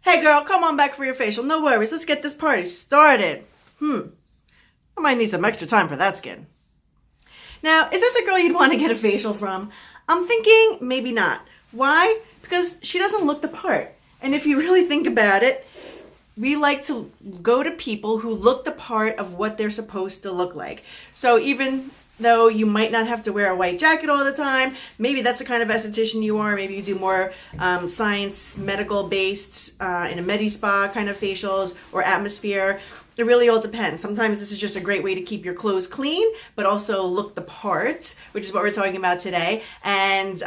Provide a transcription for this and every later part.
Hey girl, come on back for your facial. No worries, let's get this party started. I might need some extra time for that skin. Now, is this a girl you'd want to get a facial from? I'm thinking maybe not. Why? Because she doesn't look the part. And if you really think about it, we like to go to people who look the part of what they're supposed to look like. So even though you might not have to wear a white jacket all the time, maybe that's the kind of esthetician you are. Maybe you do more science, medical-based, in a medi-spa kind of facials or atmosphere. It really all depends. Sometimes this is just a great way to keep your clothes clean, but also look the part, which is what we're talking about today, and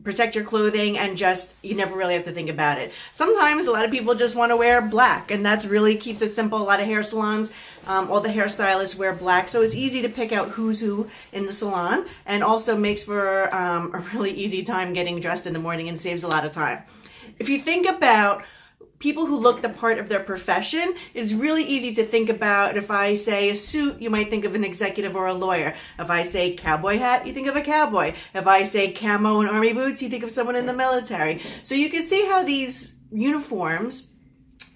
protect your clothing, and just, you never really have to think about it. Sometimes a lot of people just want to wear black, and that's really keeps it simple. A lot of hair salons, all the hairstylists wear black, so it's easy to pick out who's who in the salon, and also makes for a really easy time getting dressed in the morning and saves a lot of time. If you think about people who look the part of their profession, it's really easy to think about. If I say a suit, you might think of an executive or a lawyer. If I say cowboy hat, you think of a cowboy. If I say camo and army boots, you think of someone in the military. So you can see how these uniforms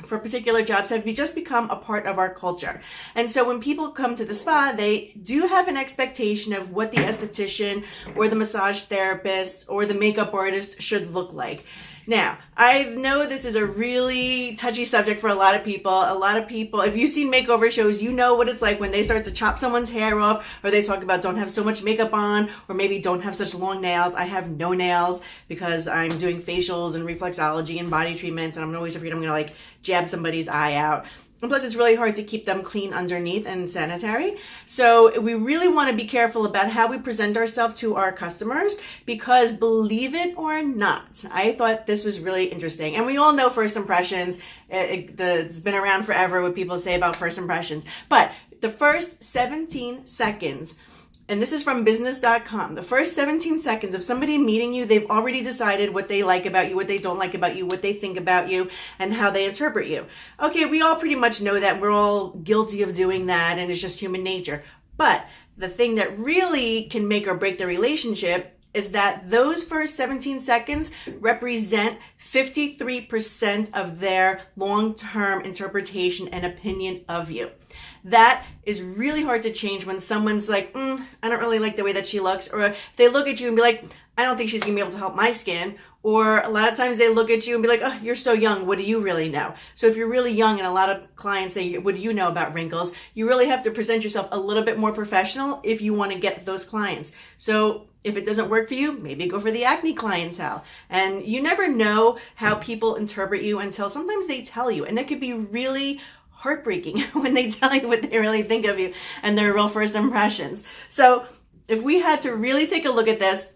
for particular jobs have just become a part of our culture. And so when people come to the spa, they do have an expectation of what the esthetician or the massage therapist or the makeup artist should look like. Now, I know this is a really touchy subject for a lot of people. A lot of people, if you've seen makeover shows, you know what it's like when they start to chop someone's hair off, or they talk about don't have so much makeup on, or maybe don't have such long nails. I have no nails because I'm doing facials and reflexology and body treatments, and I'm always afraid I'm going to like jab somebody's eye out. And plus, it's really hard to keep them clean underneath and sanitary. So we really want to be careful about how we present ourselves to our customers, because believe it or not, I thought this was really interesting. And we all know first impressions. It's been around forever what people say about first impressions. But the first 17 seconds, and this is from business.com, the first 17 seconds of somebody meeting you, they've already decided what they like about you, what they don't like about you, what they think about you, and how they interpret you. Okay, we all pretty much know that. We're all guilty of doing that, and it's just human nature. But the thing that really can make or break the relationship is that those first 17 seconds represent 53% of their long-term interpretation and opinion of you. That is really hard to change when someone's like, I don't really like the way that she looks. Or if they look at you and be like, I don't think she's gonna be able to help my skin. Or a lot of times they look at you and be like, oh, you're so young. What do you really know? So if you're really young, and a lot of clients say, what do you know about wrinkles? You really have to present yourself a little bit more professional if you want to get those clients. So if it doesn't work for you, maybe go for the acne clientele. And you never know how people interpret you until sometimes they tell you. And it could be really heartbreaking when they tell you what they really think of you and their real first impressions. So if we had to really take a look at this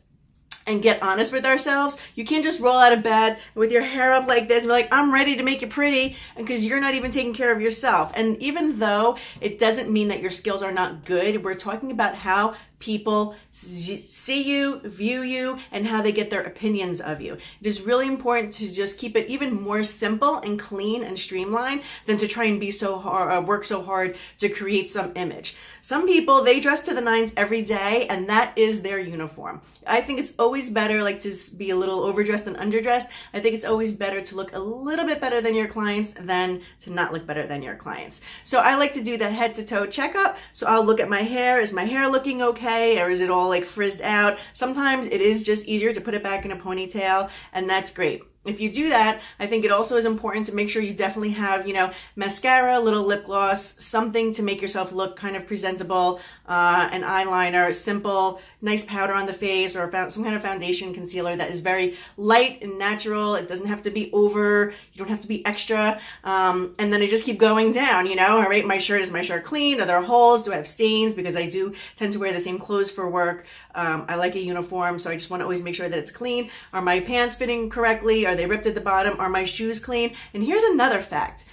and get honest with ourselves, you can't just roll out of bed with your hair up like this and be like, I'm ready to make you pretty, because you're not even taking care of yourself. And even though it doesn't mean that your skills are not good, we're talking about how people see you, view you, and how they get their opinions of you. It is really important to just keep it even more simple and clean and streamlined than to try and be so hard, work so hard to create some image. Some people, they dress to the nines every day, and that is their uniform. I think it's always better, like, to be a little overdressed and underdressed. I think it's always better to look a little bit better than your clients than to not look better than your clients. So I like to do the head to toe checkup. So I'll look at my hair. Is my hair looking okay? Or is it all like frizzed out? Sometimes it is just easier to put it back in a ponytail, and that's great. If you do that, I think it also is important to make sure you definitely have, mascara, a little lip gloss, something to make yourself look kind of presentable, an eyeliner, simple, nice powder on the face, or some kind of foundation concealer that is very light and natural. It doesn't have to be over. You don't have to be extra. And then I just keep going down, all right, is my shirt clean? Are there holes? Do I have stains? Because I do tend to wear the same clothes for work. I like a uniform, so I just want to always make sure that it's clean. Are my pants fitting correctly? Are they ripped at the bottom? Are my shoes clean? And here's another fact.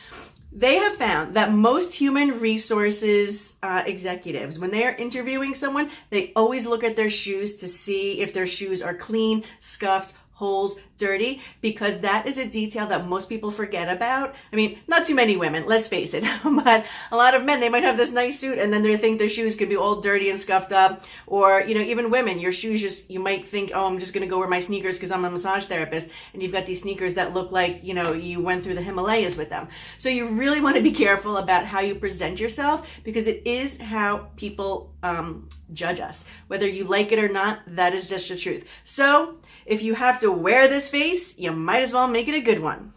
They have found that most human resources executives, when they are interviewing someone, they always look at their shoes to see if their shoes are clean, scuffed, holes dirty, because that is a detail that most people forget about. I mean, not too many women, let's face it, but a lot of men, they might have this nice suit and then they think their shoes could be all dirty and scuffed up. Or, even women, your shoes you might think, oh, I'm just going to go wear my sneakers because I'm a massage therapist. And you've got these sneakers that look like, you went through the Himalayas with them. So you really want to be careful about how you present yourself, because it is how people judge us. Whether you like it or not, that is just the truth. So if you have to wear this face, you might as well make it a good one.